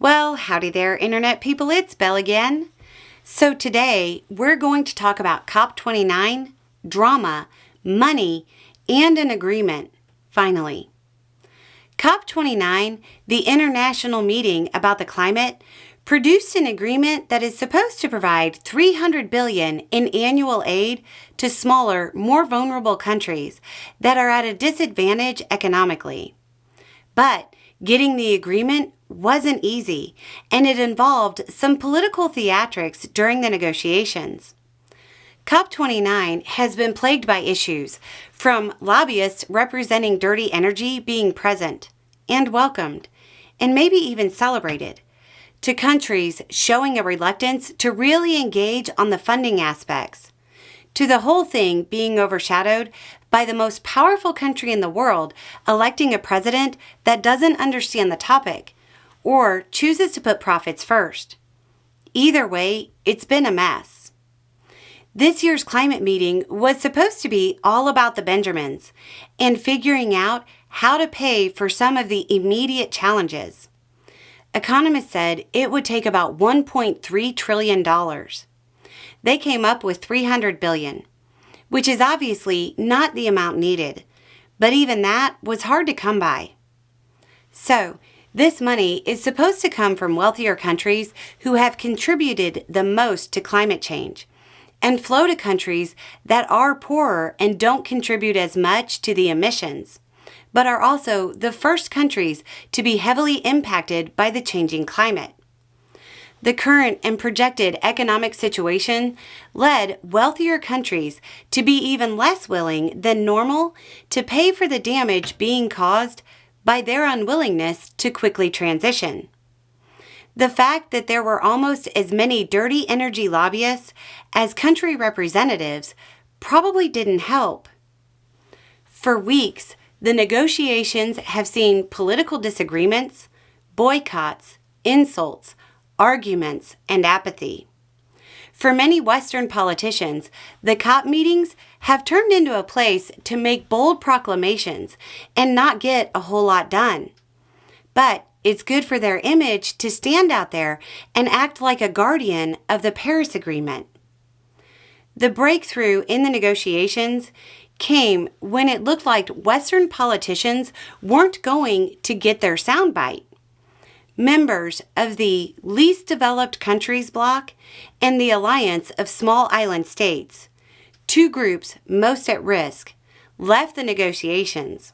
Well, howdy there, Internet people. It's Belle again. So today, we're going to talk about COP29, drama, money, and an agreement, finally. COP29, the international meeting about the climate, produced an agreement that is supposed to provide $300 billion in annual aid to smaller, more vulnerable countries that are at a disadvantage economically. But getting the agreement wasn't easy, and it involved some political theatrics during the negotiations. COP29 has been plagued by issues, from lobbyists representing dirty energy being present and welcomed, and maybe even celebrated, to countries showing a reluctance to really engage on the funding aspects, to the whole thing being overshadowed by the most powerful country in the world electing a president that doesn't understand the topic or chooses to put profits first. Either way, it's been a mess. This year's climate meeting was supposed to be all about the Benjamins and figuring out how to pay for some of the immediate challenges. Economists said it would take about $1.3 trillion. They came up with $300 billion, which is obviously not the amount needed, but even that was hard to come by. So, this money is supposed to come from wealthier countries who have contributed the most to climate change, and flow to countries that are poorer and don't contribute as much to the emissions, but are also the first countries to be heavily impacted by the changing climate. The current and projected economic situation led wealthier countries to be even less willing than normal to pay for the damage being caused by their unwillingness to quickly transition. The fact that there were almost as many dirty energy lobbyists as country representatives probably didn't help. For weeks, the negotiations have seen political disagreements, boycotts, insults, arguments, and apathy. For many Western politicians, the COP meetings have turned into a place to make bold proclamations and not get a whole lot done. But it's good for their image to stand out there and act like a guardian of the Paris Agreement. The breakthrough in the negotiations came when it looked like Western politicians weren't going to get their soundbite. Members of the Least Developed Countries bloc and the Alliance of Small Island States, two groups most at risk, left the negotiations.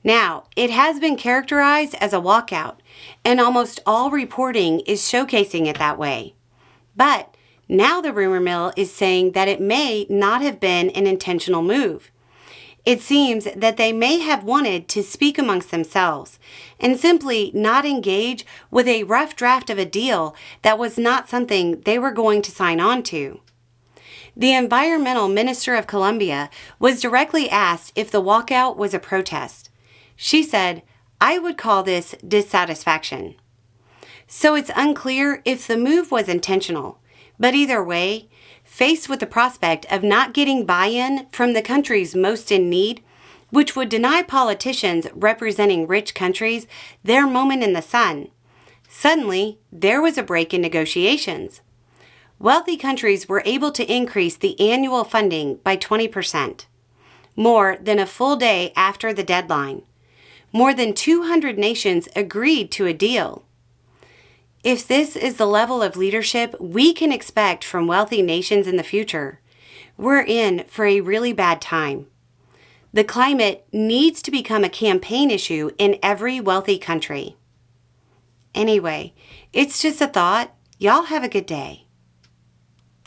Now, it has been characterized as a walkout, and almost all reporting is showcasing it that way. But now the rumor mill is saying that it may not have been an intentional move. It seems that they may have wanted to speak amongst themselves and simply not engage with a rough draft of a deal that was not something they were going to sign on to. The environmental minister of Colombia was directly asked if the walkout was a protest. She said, "I would call this dissatisfaction." So it's unclear if the move was intentional, but either way, faced with the prospect of not getting buy-in from the countries most in need, which would deny politicians representing rich countries their moment in the sun, suddenly there was a break in negotiations. Wealthy countries were able to increase the annual funding by 20%, more than a full day after the deadline. More than 200 nations agreed to a deal. If this is the level of leadership we can expect from wealthy nations in the future, we're in for a really bad time. The climate needs to become a campaign issue in every wealthy country. Anyway, it's just a thought. Y'all have a good day.